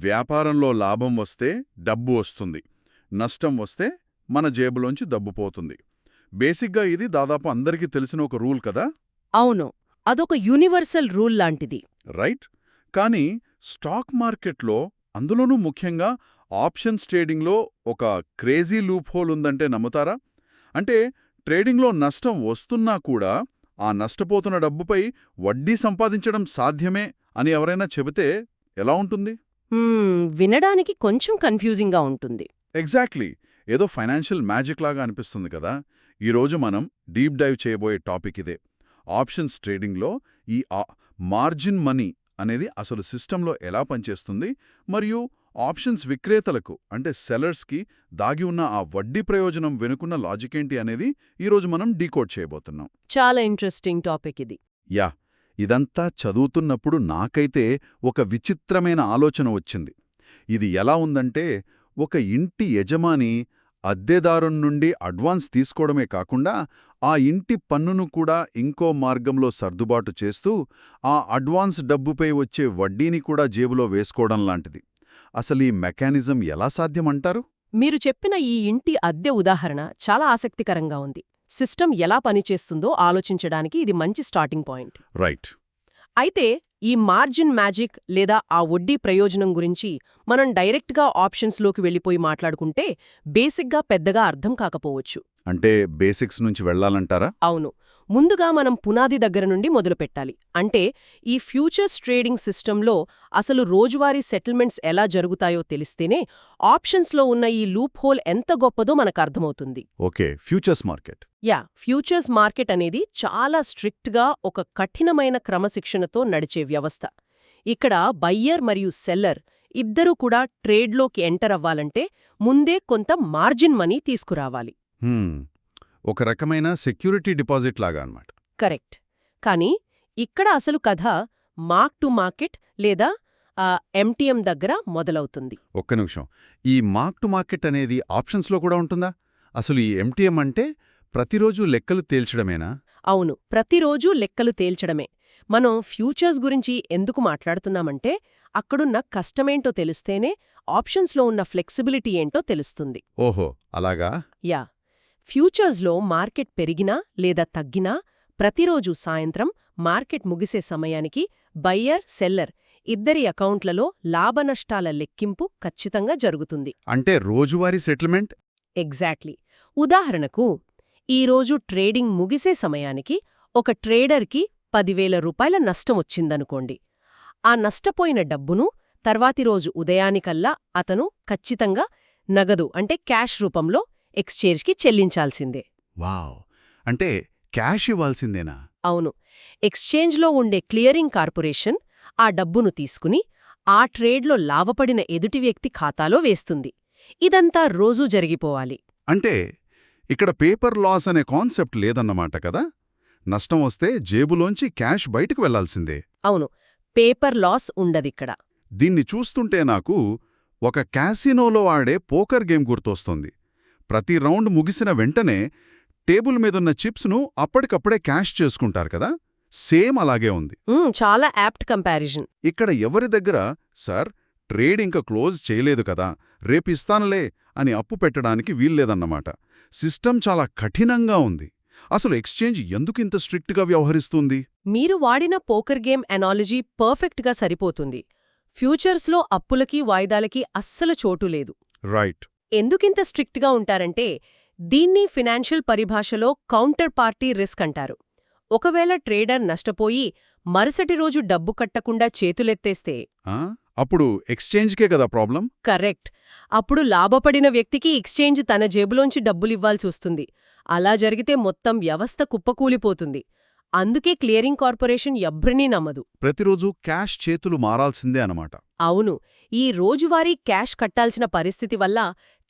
వ్యాపారంలో లాభం వస్తే డబ్బు వస్తుంది, నష్టం వస్తే మన జేబులోంచి డబ్బు పోతుంది. బేసిక్గా ఇది దాదాపు అందరికీ తెలిసిన ఒక రూల్ కదా. అవును, అదొక యూనివర్సల్ రూల్ లాంటిది. రైట్. కానీ స్టాక్ మార్కెట్లో, అందులోనూ ముఖ్యంగా ఆప్షన్స్ ట్రేడింగ్లో ఒక క్రేజీ లూప్ హోల్ ఉందంటే నమ్ముతారా? అంటే ట్రేడింగ్లో నష్టం వస్తున్నా కూడా ఆ నష్టపోతున్న డబ్బుపై వడ్డీ సంపాదించడం సాధ్యమే అని ఎవరైనా చెబితే ఎలా ఉంటుంది? వినడానికి కొంచెం కన్ఫ్యూజింగ్గా ఉంటుంది. ఎగ్జాక్ట్లీ. ఏదో ఫైనాన్షియల్ మ్యాజిక్ లాగా అనిపిస్తుంది కదా. ఈరోజు మనం డీప్ డైవ్ చేయబోయే టాపిక్ ఇదే. ఆప్షన్స్ ట్రేడింగ్లో ఈ మార్జిన్ మనీ అనేది అసలు సిస్టంలో ఎలా పనిచేస్తుంది, మరియు ఆప్షన్స్ విక్రేతలకు అంటే సెల్లర్స్కి దాగి ఉన్న ఆ వడ్డీ ప్రయోజనం వెనుకున్న లాజిక్ ఏంటి అనేది ఈరోజు మనం డీకోడ్ చేయబోతున్నాం. చాలా ఇంట్రెస్టింగ్ టాపిక్ ఇది. యా, ఇదంతా చదువుతున్నప్పుడు నాకైతే ఒక విచిత్రమైన ఆలోచన వచ్చింది. ఇది ఎలా ఉందంటే, ఒక ఇంటి యజమాని అద్దెదారు నుండి అడ్వాన్స్ తీసుకోవడమే కాకుండా ఆ ఇంటి పన్నును కూడా ఇంకో మార్గంలో సర్దుబాటు చేస్తూ ఆ అడ్వాన్స్ డబ్బుపై వచ్చే వడ్డీని కూడా జేబులో వేసుకోవడం లాంటిది. అసలీ మెకానిజం ఎలా సాధ్యమంటారు? మీరు చెప్పిన ఈ ఇంటి అద్దె ఉదాహరణ చాలా ఆసక్తికరంగా ఉంది. సిస్టమ్ ఎలా పనిచేస్తుందో ఆలోచించడానికి ఇది మంచి స్టార్టింగ్ పాయింట్. రైట్. అయితే ఈ మార్జిన్ మ్యాజిక్ లేదా ఆ వడ్డీ ప్రయోజనం గురించి మనం డైరెక్ట్గా ఆప్షన్స్లోకి వెళ్ళిపోయి మాట్లాడుకుంటే బేసిక్గా పెద్దగా అర్థం కాకపోవచ్చు. అంటే బేసిక్స్ నుంచి వెళ్లాలంటారా? అవును. ముందుగా మనం పునాది దగ్గర నుండి మొదలుపెట్టాలి. అంటే ఈ ఫ్యూచర్స్ ట్రేడింగ్ సిస్టంలో అసలు రోజువారీ సెటిల్మెంట్స్ ఎలా జరుగుతాయో తెలిస్తేనే ఆప్షన్స్లో ఉన్న ఈ లూప్ హోల్ ఎంత గొప్పదో మనకు అర్థమవుతుంది. Okay, futures market. Futures market అనేది చాలా స్ట్రిక్ట్గా ఒక కఠినమైన క్రమశిక్షణతో నడిచే వ్యవస్థ. ఇక్కడ బయ్యర్ మరియు సెల్లర్ ఇద్దరూ కూడా ట్రేడ్లోకి ఎంటర్ అవ్వాలంటే ముందే కొంత మార్జిన్ మనీ తీసుకురావాలి. ఒక రకమైన సెక్యూరిటీ డిపాజిట్ లాగా అన్నమాట. కరెక్ట్. కానీ ఇక్కడ అసలు కథ మార్క్ టు మార్కెట్ లేదా ఎంటీఎం దగ్గర మొదలవుతుంది. ఒక్క నిమిషం, ఈ మార్క్ టు మార్కెట్ అనేది ఆప్షన్స్లో కూడా ఉంటుందా? అసలు ఈ ఎంటీఎం అంటే ప్రతిరోజు లెక్కలు తేల్చడమేనా? అవును, ప్రతిరోజూ లెక్కలు తేల్చడమే. మనం ఫ్యూచర్స్ గురించి ఎందుకు మాట్లాడుతున్నామంటే అక్కడున్న కష్టమేంటో తెలిస్తేనే ఆప్షన్స్లో ఉన్న ఫ్లెక్సిబిలిటీ ఏంటో తెలుస్తుంది. ఓహో, అలాగా. ఫ్యూచర్స్లో మార్కెట్ పెరిగినా లేదా తగ్గినా ప్రతిరోజు సాయంత్రం మార్కెట్ ముగిసే సమయానికి బయ్యర్, సెల్లర్ ఇద్దరి అకౌంట్లలో లాభనష్టాల లెక్కింపు ఖచ్చితంగా జరుగుతుంది. అంటే రోజువారీ సెటిల్మెంట్. ఎగ్జాక్ట్లీ. ఉదాహరణకు, ఈరోజు ట్రేడింగ్ ముగిసే సమయానికి ఒక ట్రేడర్కి 10,000 రూపాయల నష్టమొచ్చిందనుకోండి. ఆ నష్టపోయిన డబ్బును తర్వాతి రోజు ఉదయానికల్లా అతను ఖచ్చితంగా నగదు అంటే క్యాష్ రూపంలో ఎక్స్చేంజ్కి చెల్లించాల్సిందే. వావ్, అంటే క్యాష్ ఇవ్వాల్సిందేనా? అవును. ఎక్స్చేంజ్లో ఉండే క్లియరింగ్ కార్పొరేషన్ ఆ డబ్బును తీసుకుని ఆ ట్రేడ్లో లాభపడిన ఎదుటి వ్యక్తి ఖాతాలో వేస్తుంది. ఇదంతా రోజూ జరిగిపోవాలి. అంటే ఇక్కడ పేపర్ లాస్ అనే కాన్సెప్ట్ లేదన్నమాట కదా. నష్టం వస్తే జేబులోంచి క్యాష్ బయటకు వెళ్లాల్సిందే. అవును, పేపర్ లాస్ ఉండదిక్కడ. దీన్ని చూస్తుంటే నాకు ఒక క్యాసినోలో ఆడే పోకర్ గేమ్ గుర్తొస్తుంది. ప్రతి రౌండ్ ముగిసిన వెంటనే టేబుల్ మీదున్న చిప్స్ను అప్పటికప్పుడే క్యాష్ చేసుకుంటారు కదా. సేమ్ అలాగే ఉంది. చాలా యాప్ట్ కంపారిజన్. ఇక్కడ ఎవరి దగ్గర సార్ ట్రేడ్ ఇంకా క్లోజ్ చేయలేదు కదా, రేపిస్తానులే అని అప్పు పెట్టడానికి వీల్లేదన్నమాట. సిస్టమ్ చాలా కఠినంగా ఉంది. అసలు ఎక్స్చేంజ్ ఎందుకింత స్ట్రిక్ట్గా వ్యవహరిస్తుంది? మీరు వాడిన పోకర్ గేమ్ ఎనాలజీ పర్ఫెక్ట్గా సరిపోతుంది. ఫ్యూచర్స్లో అప్పులకి వాయిదాలకి అస్సలు చోటు లేదు. రైట్. ఎందుకింత స్ట్రిక్ట్గా ఉంటారంటే దీన్ని ఫినాన్షియల్ పరిభాషలో కౌంటర్ పార్టీ రిస్క్ అంటారు. ఒకవేళ ట్రేడర్ నష్టపోయి మరుసటి రోజు డబ్బు కట్టకుండా చేతులెత్తేస్తే అప్పుడు ఎక్స్చేంజ్కే కదా ప్రాబ్లం. కరెక్ట్. అప్పుడు లాభపడిన వ్యక్తికి ఎక్స్చేంజ్ తన జేబులోంచి డబ్బులివ్వాల్సి వస్తుంది. అలా జరిగితే మొత్తం వ్యవస్థ కుప్పకూలిపోతుంది. అందుకే క్లియరింగ్ కార్పొరేషన్ ఎవ్వరినీ నమ్మదు. ప్రతిరోజు క్యాష్ చేతులు మారాల్సిందే అనమాట. అవును. ఈ రోజువారీ క్యాష్ కట్టాల్సిన పరిస్థితి వల్ల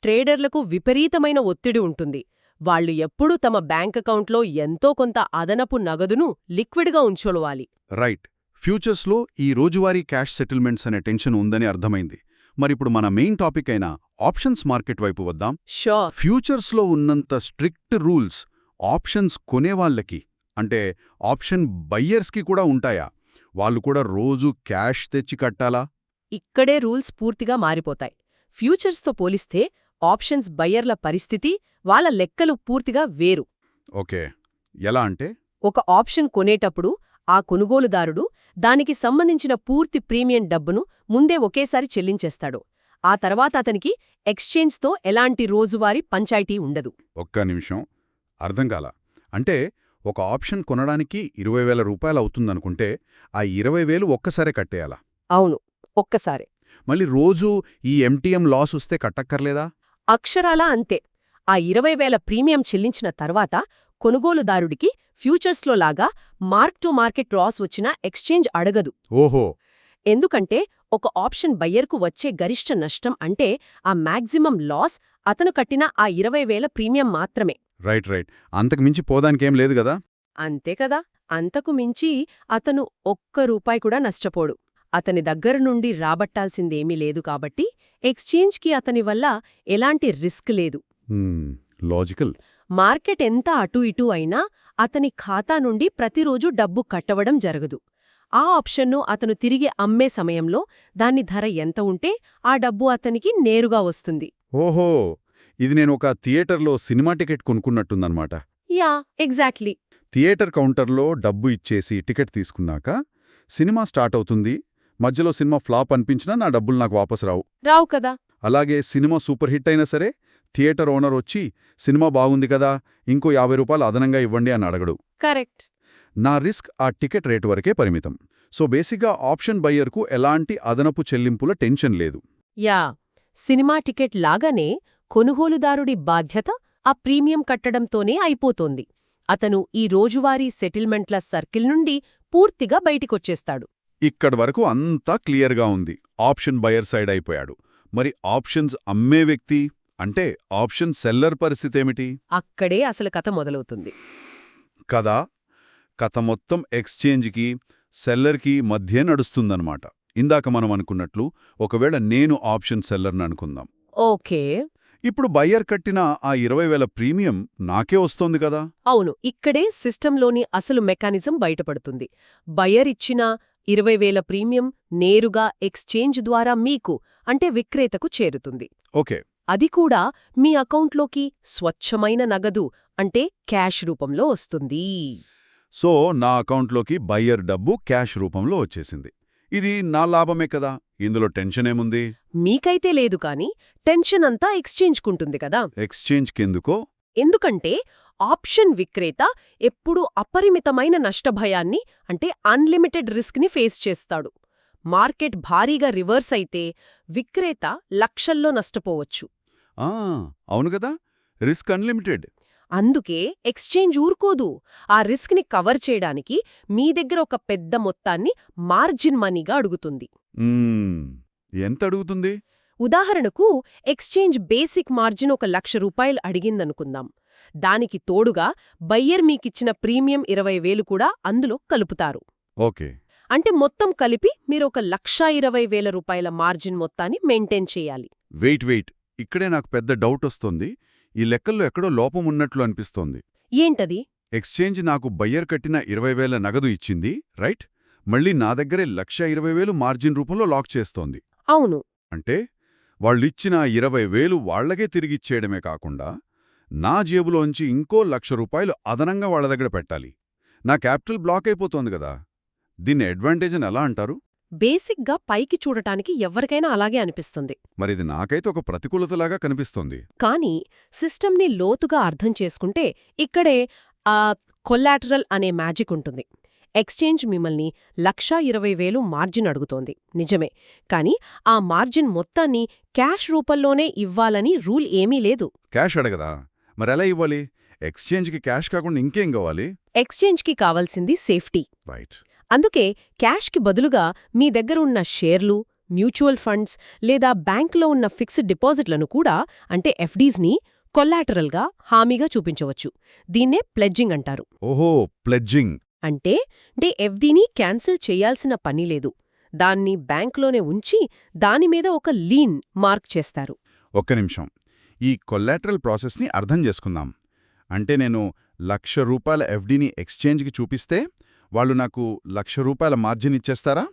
ట్రేడర్లకు విపరీతమైన ఒత్తిడి ఉంటుంది. వాళ్లు ఎప్పుడూ తమ బ్యాంక్ అకౌంట్లో ఎంతో కొంత అదనపు నగదును లిక్విడ్గా ఉంచోవాలి. రైట్. ఫ్యూచర్స్లో ఈ రోజువారీ క్యాష్ సెటిల్మెంట్స్ అనే టెన్షన్ ఉందని అర్థమైంది. మరిప్పుడు మన మెయిన్ టాపిక్ అయిన ఆప్షన్స్ మార్కెట్ వైపు వద్దాం. షూర్. ఫ్యూచర్స్లో ఉన్నంత స్ట్రిక్ట్ రూల్స్ ఆప్షన్స్ కొనేవాళ్లకి, అంటే ఆప్షన్ బయ్యర్స్కి కూడా ఉంటాయా? వాళ్ళు కూడా రోజూ క్యాష్ తెచ్చి కట్టాలా? ఇక్కడే రూల్స్ పూర్తిగా మారిపోతాయి. ఫ్యూచర్స్తో పోలిస్తే ఆప్షన్స్ బయ్యర్ల పరిస్థితి, వాళ్ళ లెక్కలు పూర్తిగా వేరు. ఓకే, ఎలా అంటే? ఒక ఆప్షన్ కొనేటప్పుడు ఆ కొనుగోలుదారుడు దానికి సంబంధించిన పూర్తి ప్రీమియం డబ్బును ముందే ఒకేసారి చెల్లించేస్తాడు. ఆ తర్వాత అతనికి ఎక్స్చేంజ్తో ఎలాంటి రోజువారీ పంచాయితీ ఉండదు. ఒక్క నిమిషం, అర్థం కాల. అంటే ఒక ఆప్షన్ కొనడానికి 20,000 రూపాయలు అవుతుందనుకుంటే ఆ 20,000 ఒక్కసారే కట్టేయాలా? అవును, ఒక్కసారే. మళ్ళీ రోజూ ఈ ఎంటీఎం లాస్ వస్తే కట్టక్కర్లేదా? అక్షరాలా అంతే. ఆ 20,000 ప్రీమియం చెల్లించిన తర్వాత కొనుగోలుదారుడికి ఫ్యూచర్స్లో లాగా మార్క్ టు మార్కెట్ లాస్ వచ్చినా ఎక్స్చేంజ్ అడగదు. ఓహో. ఎందుకంటే ఒక ఆప్షన్ బయ్యర్కు వచ్చే గరిష్ట నష్టం అంటే ఆ మ్యాక్సిమం లాస్ అతను కట్టిన ఆ 20,000 ప్రీమియం మాత్రమే. రైట్. అంతకు మించి పోదానికేం లేదు గదా? అంతే కదా. అంతకు మించి అతను ఒక్క రూపాయి కూడా నష్టపోడు. అతని దగ్గర నుండి రాబట్టాల్సిందేమీ లేదు కాబట్టి ఎక్స్చేంజ్కి అతని వల్ల ఎలాంటి రిస్క్ లేదు. లాజికల్. మార్కెట్ ఎంత అటూ ఇటూ అయినా అతని ఖాతా నుండి ప్రతిరోజు డబ్బు కట్టవడం జరగదు. ఆ ఆప్షన్ను అతను తిరిగి అమ్మే సమయంలో దాని ధర ఎంత ఉంటే ఆ డబ్బు అతనికి నేరుగా వస్తుంది. ఓహో, ఇది నేను ఒక థియేటర్లో సినిమా టికెట్ కొనుక్కున్నట్టుందన్నమాట. Yeah, exactly. థియేటర్ కౌంటర్లో డబ్బు ఇచ్చేసి టికెట్ తీసుకున్నాక సినిమా స్టార్ట్ అవుతుంది. మధ్యలో సినిమా ఫ్లాప్ అనిపించినా నా డబ్బులు నాకు వాపసు రావు. రావు కదా. అలాగే సినిమా సూపర్ హిట్ అయినా సరే థియేటర్ ఓనర్ వచ్చి సినిమా బాగుంది కదా, ఇంకో 50 రూపాయలు అదనంగా ఇవ్వండి అని అడగడు. కరెక్ట్. నా రిస్క్ ఆ టికెట్ రేటు వరకే పరిమితం. సో బేసిక్గా ఆప్షన్ బయ్యర్కు ఎలాంటి అదనపు చెల్లింపుల టెన్షన్ లేదు. యా, సినిమా టికెట్ లాగానే కొనుగోలుదారుడి బాధ్యత ఆ ప్రీమియం కట్టడంతోనే అయిపోతోంది. అతను ఈ రోజువారీ సెటిల్మెంట్ల సర్కిల్ నుండి పూర్తిగా బయటికొచ్చేస్తాడు. ఇక్కడి వరకు అంతా క్లియర్గా ఉంది. ఆప్షన్ బయర్ సైడ్ అయిపోయాడు. మరి ఆప్షన్స్ అమ్మే వ్యక్తి అంటే ఆప్షన్ సెల్లర్ పరిస్థితేమిటి? అక్కడే అసలు కథ మొదలవుతుంది కదా. కథ మొత్తం ఎక్స్చేంజ్కి సెల్లర్కి మధ్యే నడుస్తుందన్నమాట. ఇందాక మనం అనుకున్నట్లు ఒకవేళ నేను ఆప్షన్ సెల్లర్ని అనుకుందాం. ఓకే. ఇప్పుడు బయ్యర్ కట్టిన ఆ 20,000 ప్రీమియం నాకే వస్తోంది కదా. అవును, ఇక్కడే సిస్టంలోని అసలు మెకానిజం బయటపడుతుంది. బయ్యర్ ఇచ్చిన 20,000 ప్రీమియం నేరుగా ఎక్స్చేంజ్ ద్వారా మీకు అంటే విక్రేతకు చేరుతుంది. ఓకే. అది కూడా మీ అకౌంట్లోకి స్వచ్ఛమైన నగదు అంటే క్యాష్ రూపంలో వస్తుంది. సో నా అకౌంట్లోకి బయ్యర్ డబ్బు క్యాష్ రూపంలో వచ్చేసింది. ఇది నా లాభమే కదా, ఇందులో టెన్షనేముంది? మీకైతే లేదు కాని టెన్షన్ అంతా ఎక్స్చేంజ్కుంటుంది కదా. ఎక్స్చేంజ్ కెందుకో? ఎందుకంటే ఆప్షన్ విక్రేత ఎప్పుడూ అపరిమితమైన నష్టభయాన్ని అంటే అన్లిమిటెడ్ రిస్క్ని ఫేస్ చేస్తాడు. మార్కెట్ భారీగా రివర్స్ అయితే విక్రేత లక్షల్లో నష్టపోవచ్చు. అవును కదా, రిస్క్ అన్లిమిటెడ్. అందుకే ఎక్స్చేంజ్ ఊరుకోదు. ఆ రిస్క్ని కవర్ చేయడానికి మీ దగ్గర ఒక పెద్ద మొత్తాన్ని మార్జిన్ మనీగా అడుగుతుంది. ఎంత అడుగుతుంది? ఉదాహరణకు ఎక్స్చేంజ్ బేసిక్ మార్జిన్ ₹1,00,000 అడిగిందనుకుందాం. దానికి తోడుగా బయ్యర్ మీకిచ్చిన ప్రీమియం 20,000 కూడా అందులో కలుపుతారు. ఓకే. అంటే మొత్తం కలిపి మీరు ₹1,20,000 మార్జిన్ మొత్తాన్ని మెయింటైన్ చేయాలి. వెయిట్, ఇక్కడే నాకు పెద్ద డౌట్ వస్తోంది. ఈ లెక్కల్లో ఎక్కడో లోపం ఉన్నట్లు అనిపిస్తోంది. ఏంటది? ఎక్స్చేంజ్ నాకు బయ్యర్ కట్టిన 20,000 నగదు ఇచ్చింది, రైట్? మళ్ళీ నా దగ్గరే 1,20,000 మార్జిన్ రూపంలో లాక్ చేస్తోంది. అవును. అంటే వాళ్ళిచ్చిన 20,000 వాళ్లకే తిరిగిచ్చేయడమే కాకుండా నా జేబులోంచి ఇంకో ₹1,00,000 అదనంగా వాళ్ల దగ్గర పెట్టాలి. నా క్యాపిటల్ బ్లాక్ అయిపోతోంది కదా. దీన్ని అడ్వాంటేజ్ అని ఎలా అంటారు? బేసిక్గా పైకి చూడటానికి ఎవ్వరికైనా అలాగే అనిపిస్తుంది. మరిది నాకైతే ఒక ప్రతికూలతలాగా కనిపిస్తోంది. కానీ సిస్టమ్ని లోతుగా అర్థం చేసుకుంటే ఇక్కడే కొల్లాటరల్ అనే మ్యాజిక్ ఉంటుంది. ఎక్స్చేంజ్ మిమ్మల్ని 1,20,000 మార్జిన్ అడుగుతోంది నిజమే, కానీ ఆ మార్జిన్ మొత్తాన్ని క్యాష్ రూపంలోనే ఇవ్వాలని రూల్ ఏమీ లేదు. క్యాష్ అడగదా? మరెలా ఇవ్వాలి? ఎక్స్చేంజ్కి క్యాష్ కాకుండా ఇంకేం కావాలి? ఎక్స్చేంజ్కి కావాల్సింది సేఫ్టీ. రైట్. అందుకే క్యాష్కి బదులుగా మీ దగ్గరున్న షేర్లు, మ్యూచువల్ ఫండ్స్ లేదా బ్యాంక్లో ఉన్న ఫిక్స్డ్ డిపాజిట్లను కూడా అంటే ఎఫ్డీస్ని కొల్లాటరల్గా హామీగా చూపించవచ్చు. దీన్నే ప్లెడ్జింగ్ అంటారు. ఓహో, ప్లెడ్జింగ్ అంటే ఎఫ్డీని క్యాన్సిల్ చేయాల్సిన పనిలేదు. దాన్ని బ్యాంక్లోనే ఉంచి దానిమీద ఒక లీన్ మార్క్ చేస్తారు. ఒక్క నిమిషం, ఈ కొల్లాటరల్ ప్రాసెస్ని అర్థం చేసుకుందాం. అంటే నేను ₹1,00,000 ఎఫ్డీని ఎక్స్చేంజ్కి చూపిస్తే వాళ్ళు నాకు ₹1,00,000 మార్జిన్ ఇచ్చేస్తారా?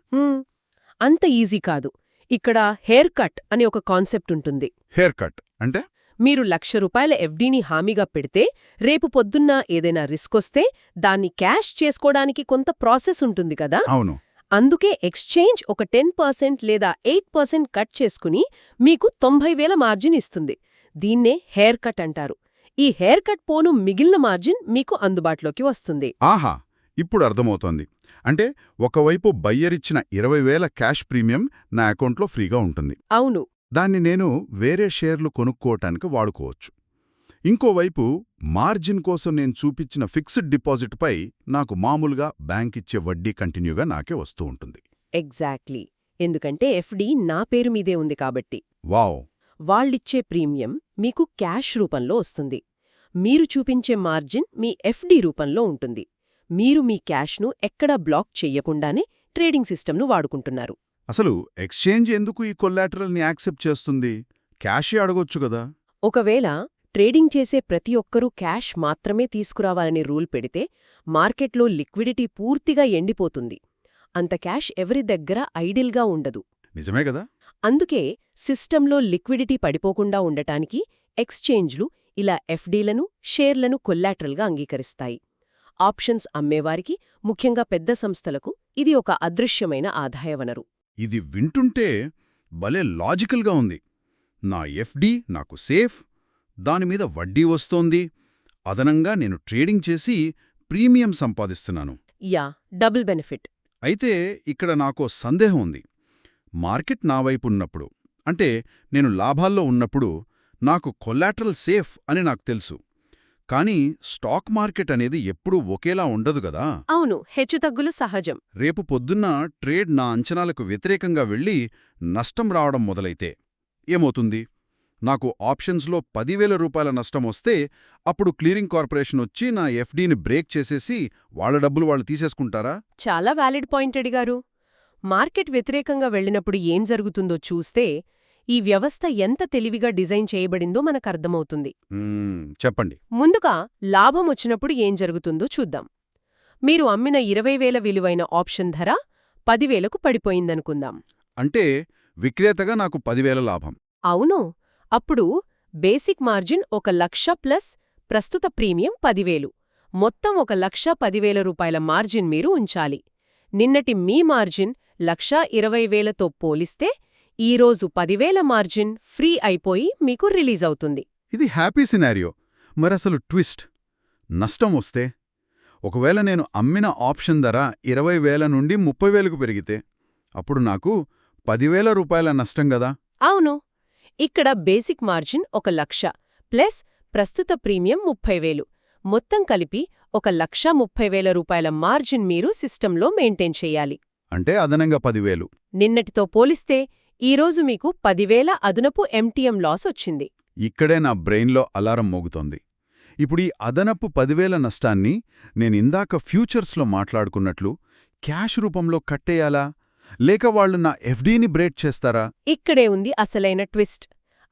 అంత ఈజీ కాదు. ఇక్కడ హెయిర్ కట్ అనే ఒక కాన్సెప్ట్ ఉంటుంది. హెయిర్ కట్ అంటే మీరు ₹1,00,000 ఎఫ్డీని హామీగా పెడితే రేపు పొద్దున్న ఏదైనా రిస్కొస్తే దాన్ని క్యాష్ చేసుకోడానికి కొంత ప్రాసెస్ ఉంటుంది కదా. అవును. అందుకే ఎక్స్చేంజ్ ఒక 10% లేదా 8% కట్ చేసుకుని మీకు 90,000 మార్జిన్ ఇస్తుంది. దీన్నే హెయిర్ కట్ అంటారు. ఈ హెయిర్ కట్ పోను మిగిలిన మార్జిన్ మీకు అందుబాటులోకి వస్తుంది. ఆహా, ఇప్పుడు అర్థమవుతోంది. అంటే ఒకవైపు బయ్యరిచ్చిన 20,000 క్యాష్ ప్రీమియం నా అకౌంట్లో ఫ్రీగా ఉంటుంది. అవును. దాన్ని నేను వేరే షేర్లు కొనుక్కోవటానికి వాడుకోవచ్చు. ఇంకోవైపు మార్జిన్ కోసం నేను చూపించిన ఫిక్స్డ్ డిపాజిట్పై నాకు మామూలుగా బ్యాంక్ ఇచ్చే వడ్డీ కంటిన్యూగా నాకే వస్తూ ఉంటుంది. ఎగ్జాక్ట్లీ. ఎందుకంటే ఎఫ్డీ నా పేరు మీదే ఉంది కాబట్టి. వావ్! వాళ్ళిచ్చే ప్రీమియం మీకు క్యాష్ రూపంలో వస్తుంది. మీరు చూపించే మార్జిన్ మీ ఎఫ్డీ రూపంలో ఉంటుంది. మీరు మీ క్యాష్ను ఎక్కడా బ్లాక్ చెయ్యకుండానే ట్రేడింగ్ సిస్టమ్ను వాడుకుంటున్నారు. అసలు ఎక్స్చేంజ్ ఎందుకు ఈ కొల్లాటరల్ని యాక్సెప్ట్ చేస్తుంది? క్యాషే అడగొచ్చు గదా. ఒకవేళ ట్రేడింగ్ చేసే ప్రతి ఒక్కరూ క్యాష్ మాత్రమే తీసుకురావాలని రూల్ పెడితే మార్కెట్లో లిక్విడిటీ పూర్తిగా ఎండిపోతుంది. అంత క్యాష్ ఎవరి దగ్గర ఐడిల్గా ఉండదు. నిజమే గదా. అందుకే సిస్టంలో లిక్విడిటీ పడిపోకుండా ఉండటానికి ఎక్స్చేంజ్లు ఇలా ఎఫ్డీలను, షేర్లను కొల్లాటరల్గా అంగీకరిస్తాయి. ఆప్షన్స్ అమ్మేవారికి, ముఖ్యంగా పెద్ద సంస్థలకు ఇది ఒక అదృశ్యమైన ఆదాయ వనరు. ఇది వింటుంటే భలే లాజికల్గా ఉంది. నా ఎఫ్డీ నాకు సేఫ్, దానిమీద వడ్డీ వస్తోంది, అదనంగా నేను ట్రేడింగ్ చేసి ప్రీమియం సంపాదిస్తున్నాను. Yeah, double benefit. అయితే ఇక్కడ నాకో సందేహం ఉంది. మార్కెట్ నా వైపున్నప్పుడు, అంటే నేను లాభాల్లో ఉన్నప్పుడు నాకు కొల్లాటరల్ సేఫ్ అని నాకు తెలుసు. కానీ స్టాక్ మార్కెట్ అనేది ఎప్పుడూ ఒకేలా ఉండదు గదా. అవును, హెచ్చుతగ్గులు సహజం. రేపు పొద్దున్న ట్రేడ్ నా అంచనాలకు వ్యతిరేకంగా వెళ్ళి నష్టం రావడం మొదలైతే ఏమవుతుంది? నాకు ఆప్షన్స్లో ₹10,000 నష్టం వస్తే అప్పుడు క్లియరింగ్ కార్పొరేషన్ వచ్చి నా ఎఫ్డీని బ్రేక్ చేసేసి వాళ్ళ డబ్బులు వాళ్ళు తీసేసుకుంటారా? చాలా వ్యాలిడ్ పాయింట్ అడిగారు. మార్కెట్ వ్యతిరేకంగా వెళ్ళినప్పుడు ఏం జరుగుతుందో చూస్తే ఈ వ్యవస్థ ఎంత తెలివిగా డిజైన్ చేయబడిందో మనకర్థమవుతుంది. చెప్పండి. ముందుగా లాభం వచ్చినప్పుడు ఏం జరుగుతుందో చూద్దాం. మీరు అమ్మిన 20,000 విలువైన ఆప్షన్ ధర 10,000కు పడిపోయిందనుకుందాం. అంటే విక్రేతగా నాకు 10,000 లాభం. అవును. అప్పుడు బేసిక్ మార్జిన్ ₹1,00,000 ప్లస్ ప్రస్తుత ప్రీమియం 10,000. మొత్తం ₹1,10,000 మార్జిన్ మీరు ఉంచాలి. నిన్నటి మీ మార్జిన్ 1,20,000తో పోలిస్తే ఈరోజు 10,000 మార్జిన్ ఫ్రీ అయిపోయి మీకు రిలీజ్ అవుతుంది. ఇది హ్యాపీ సినారియో. మరసలు ట్విస్ట్, నష్టం వస్తే? ఒకవేళ నేను అమ్మిన ఆప్షన్ ధర 20,000 నుండి 30,000కు పెరిగితే అప్పుడు నాకు ₹10,000 నష్టం గదా. అవును. ఇక్కడ బేసిక్ మార్జిన్ 1,00,000 ప్లస్ ప్రస్తుత ప్రీమియం 30,000. మొత్తం కలిపి ₹1,30,000 మార్జిన్ మీరు సిస్టంలో మెయింటైన్ చెయ్యాలి. అంటే అదనంగా 10,000. నిన్నటితో పోలిస్తే ఈరోజు మీకు 10,000 అదనపు ఎంటీఎం లాస్ వచ్చింది. ఇక్కడే నా బ్రెయిన్లో అలారం మోగుతోంది. ఇప్పుడు ఈ అదనపు 10,000 నష్టాన్ని నేనిందాక ఫ్యూచర్స్లో మాట్లాడుకున్నట్లు క్యాష్ రూపంలో కట్టేయాలా, లేక వాళ్ళు నా ఎఫ్డీని బ్రేక్ చేస్తారా? ఇక్కడే ఉంది అసలైన ట్విస్ట్.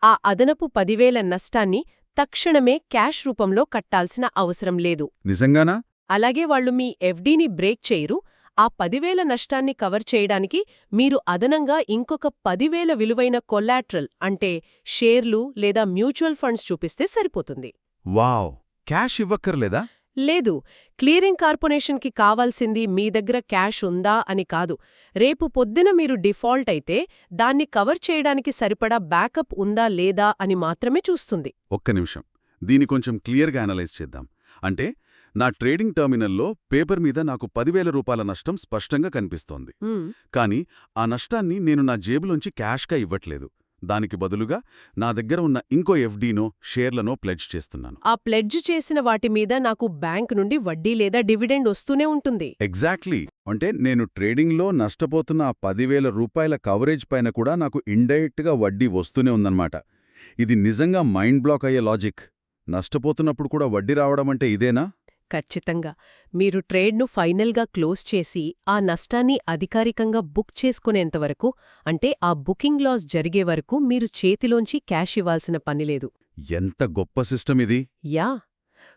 ఆ అదనపు 10,000 నష్టాన్ని తక్షణమే క్యాష్ రూపంలో కట్టాల్సిన అవసరం లేదు. నిజంగానా? అలాగే వాళ్ళు మీ ఎఫ్డీని బ్రేక్ చేయరు. ఆ 10,000 నష్టాన్ని కవర్ చేయడానికి మీరు అదనంగా ఇంకొక 10,000 విలువైన కొల్లాట్రల్ అంటే షేర్లు లేదా మ్యూచువల్ ఫండ్స్ చూపిస్తే సరిపోతుంది. వావ్! క్యాష్ ఇవ్వక్కర్లేదా? లేదు. క్లియరింగ్ కార్పొరేషన్కి కావాల్సింది మీ దగ్గర క్యాష్ ఉందా అని కాదు. రేపు పొద్దున మీరు డిఫాల్ట్ అయితే దాన్ని కవర్ చేయడానికి సరిపడా బ్యాకప్ ఉందా లేదా అని మాత్రమే చూస్తుంది. ఒక్క నిమిషం, దీని కొంచెం క్లియర్గా అనలైజ్ చేద్దాం. అంటే నా ట్రేడింగ్ టర్మినల్లో పేపర్ మీద నాకు ₹10,000 నష్టం స్పష్టంగా కనిపిస్తోంది. కానీ ఆ నష్టాన్ని నేను నా జేబులోంచి క్యాష్గా ఇవ్వట్లేదు. దానికి బదులుగా నా దగ్గర ఉన్న ఇంకో ఎఫ్డీనో షేర్లనో ప్లెడ్జ్ చేస్తున్నాను. ఆ ప్లెడ్జ్ చేసిన వాటి మీద నాకు బ్యాంక్ నుండి వడ్డీ లేదా డివిడెండ్ వస్తూనే ఉంటుంది. ఎగ్జాక్ట్లీ. అంటే నేను ట్రేడింగ్లో నష్టపోతున్న ఆ ₹10,000 కవరేజ్ పైన కూడా నాకు ఇండైరెక్ట్గా వడ్డీ వస్తూనే ఉందన్నమాట. ఇది నిజంగా మైండ్ బ్లాక్ అయ్యే లాజిక్. నష్టపోతున్నప్పుడు కూడా వడ్డీ రావడమంటే ఇదేనా? ఖచ్చితంగా. మీరు ట్రేడ్ను ఫైనల్గా క్లోజ్ చేసి ఆ నష్టాన్ని అధికారికంగా బుక్ చేసుకునేంతవరకు, అంటే ఆ బుకింగ్ లాస్ జరిగే వరకు మీరు చేతిలోంచి క్యాష్ ఇవ్వాల్సిన పనిలేదు. ఎంత గొప్ప సిస్టమ్ ఇది! యా.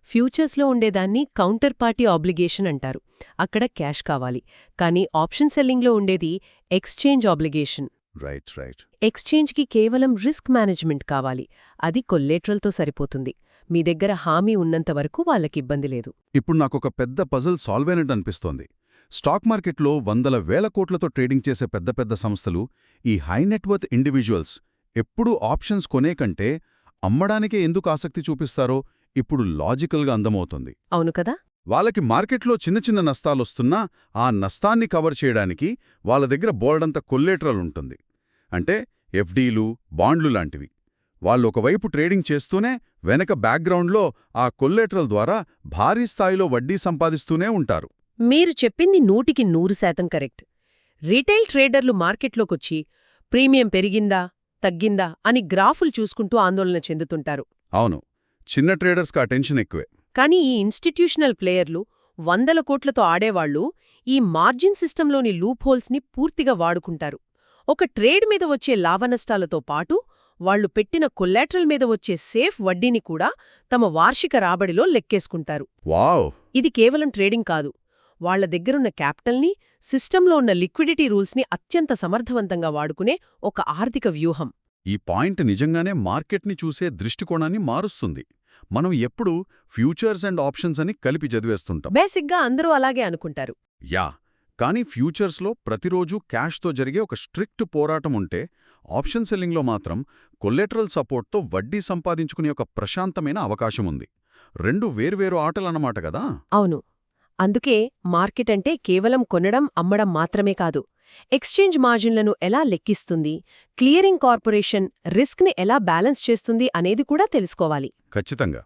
ఫ్యూచర్స్లో ఉండేదాన్ని కౌంటర్ పార్టీ ఆబ్లిగేషన్ అంటారు. అక్కడ క్యాష్ కావాలి. కానీ ఆప్షన్ సెల్లింగ్లో ఉండేది ఎక్స్చేంజ్ ఆబ్లిగేషన్. రైట్. ఎక్స్చేంజ్కి కేవలం రిస్క్ మేనేజ్మెంట్ కావాలి. అది కొల్లేట్రల్తో సరిపోతుంది. మీ దగ్గర హామీ ఉన్నంత వరకు వాళ్ళకి ఇబ్బంది లేదు. ఇప్పుడు నాకొక పెద్ద పజిల్ సాల్వ్ అయినట్టు అనిపిస్తోంది. స్టాక్ మార్కెట్లో వందల వేల కోట్లతో ట్రేడింగ్ చేసే పెద్ద పెద్ద సంస్థలు, ఈ హై నెట్వర్త్ ఇండివిజువల్స్ ఎప్పుడూ ఆప్షన్స్ కొనే కంటే అమ్మడానికే ఎందుకు ఆసక్తి చూపిస్తారో ఇప్పుడు లాజికల్గా అందమవుతుంది. అవును కదా? వాళ్ళకి మార్కెట్లో చిన్న చిన్న నష్టాలొస్తున్నా ఆ నష్టాన్ని కవర్ చేయడానికి వాళ్ళ దగ్గర బోలెడంత కొల్లేటరల్ ఉంటుంది. అంటే ఎఫ్డీలు, బాండ్లు లాంటివి. వాళ్ళు ఒకవైపు ట్రేడింగ్ చేస్తూనే వెనక బ్యాక్గ్రౌండ్లో ఆ కొల్లేటరల్ ద్వారా భారీ స్థాయిలో వడ్డీ సంపాదిస్తూనే ఉంటారు. మీరు చెప్పింది 100% కరెక్ట్. రీటైల్ ట్రేడర్లు మార్కెట్లోకొచ్చి ప్రీమియం పెరిగిందా, తగ్గిందా అని గ్రాఫులు చూసుకుంటూ ఆందోళన చెందుతుంటారు. అవును, చిన్న ట్రేడర్స్కి ఆ టెన్షన్ ఎక్కువే. కానీ ఈ ఇన్స్టిట్యూషనల్ ప్లేయర్లు, 100 కోట్లతో ఆడేవాళ్లు ఈ మార్జిన్ సిస్టంలోని లూప్ హోల్స్ని పూర్తిగా వాడుకుంటారు. ఒక ట్రేడ్ మీద వచ్చే లాభనష్టాలతో పాటు వాళ్లు పెట్టిన కొల్లాటరల్ మీద వచ్చే సేఫ్ వడ్డీని కూడా తమ వార్షిక రాబడిలో లెక్కేసుకుంటారు. వావ్! ఇది కేవలం ట్రేడింగ్ కాదు. వాళ్ల దగ్గరున్న క్యాపిటల్ని, సిస్టంలో ఉన్న లిక్విడిటీ రూల్స్ని అత్యంత సమర్థవంతంగా వాడుకునే ఒక ఆర్థిక వ్యూహం. ఈ పాయింట్ నిజంగానే మార్కెట్ని చూసే దృష్టికోణాన్ని మారుస్తుంది. మనం ఎప్పుడూ ఫ్యూచర్స్ అండ్ ఆప్షన్స్ అని కలిపి చదివేస్తుంటాం. బేసిక్గా అందరూ అలాగే అనుకుంటారు. యా, కానీ ఫ్యూచర్స్లో ప్రతిరోజూ క్యాష్తో జరిగే ఒక స్ట్రిక్ట్ పోరాటం ఉంటే, ఆప్షన్ సెల్లింగ్లో మాత్రం కొల్లెటరల్ సపోర్ట్తో వడ్డీ సంపాదించుకునే ఒక ప్రశాంతమైన అవకాశముంది. రెండు వేర్వేరు ఆటలన్నమాట కదా. అవును. అందుకే మార్కెట్ అంటే కేవలం కొనడం, అమ్మడం మాత్రమే కాదు. ఎక్స్చేంజ్ మార్జిన్లను ఎలా లెక్కిస్తుంది, క్లియరింగ్ కార్పొరేషన్ రిస్క్ని ఎలా బ్యాలెన్స్ చేస్తుంది అనేది కూడా తెలుసుకోవాలి. ఖచ్చితంగా.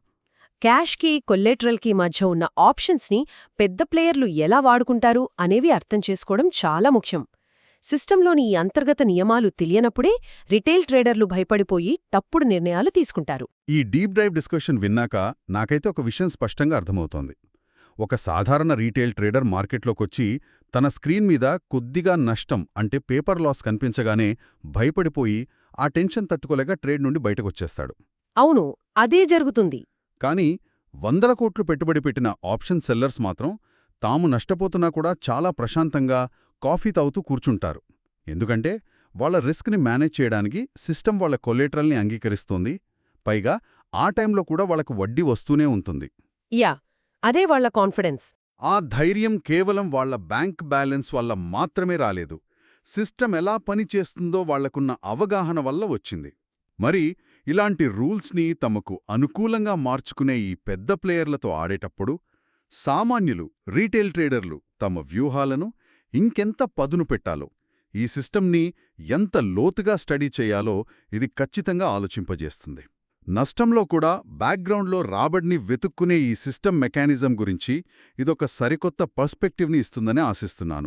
క్యాష్కి, కొల్లేటరల్కి మధ్య ఉన్న ఆప్షన్స్ని పెద్ద ప్లేయర్లు ఎలా వాడుకుంటారు అనేవి అర్థం చేసుకోవడం చాలా ముఖ్యం. సిస్టంలోని ఈ అంతర్గత నియమాలు తెలియనప్పుడే రిటైల్ ట్రేడర్లు భయపడిపోయి తప్పుడు నిర్ణయాలు తీసుకుంటారు. ఈ డీప్ డైవ్ డిస్కషన్ విన్నాక నాకైతే ఒక విషయం స్పష్టంగా అర్థమవుతోంది. ఒక సాధారణ రీటైల్ ట్రేడర్ మార్కెట్లోకొచ్చి తన స్క్రీన్ మీద కొద్దిగా నష్టం అంటే పేపర్ లాస్ కనిపించగానే భయపడిపోయి ఆ టెన్షన్ తట్టుకోలేక ట్రేడ్ నుండి బయటకొచ్చేస్తాడు. అవును, అదే జరుగుతుంది. కానీ 100 కోట్లు పెట్టుబడి పెట్టిన ఆప్షన్ సెల్లర్స్ మాత్రం తాము నష్టపోతున్నా కూడా చాలా ప్రశాంతంగా కాఫీ తాగుతూ కూర్చుంటారు. ఎందుకంటే వాళ్ళ రిస్క్ని మేనేజ్ చేయడానికి సిస్టమ్ వాళ్ళ కొల్లేటరల్ని అంగీకరిస్తోంది. పైగా ఆ టైంలో కూడా వాళ్ళకు వడ్డీ వస్తూనే ఉంటుంది. యా, అదే వాళ్ల కాన్ఫిడెన్స్. ఆ ధైర్యం కేవలం వాళ్ల బ్యాంక్ బ్యాలెన్స్ వల్ల మాత్రమే రాలేదు. సిస్టమ్ ఎలా పనిచేస్తుందో వాళ్లకున్న అవగాహన వల్ల వచ్చింది. మరి ఇలాంటి రూల్స్ని తమకు అనుకూలంగా మార్చుకునే ఈ పెద్ద ప్లేయర్లతో ఆడేటప్పుడు సామాన్యులు, రీటైల్ ట్రేడర్లు తమ వ్యూహాలను ఇంకెంత పదును పెట్టాలో, ఈ సిస్టమ్ని ఎంత లోతుగా స్టడీ చేయాలో ఇది ఖచ్చితంగా ఆలోచింపజేస్తుంది. నష్టంలో కూడా బ్యాక్గ్రౌండ్లో రాబడిని వెతుక్కునే ఈ సిస్టమ్ మెకానిజం గురించి ఇదొక సరికొత్త పర్స్పెక్టివ్ని ఇస్తుందని ఆశిస్తున్నాను.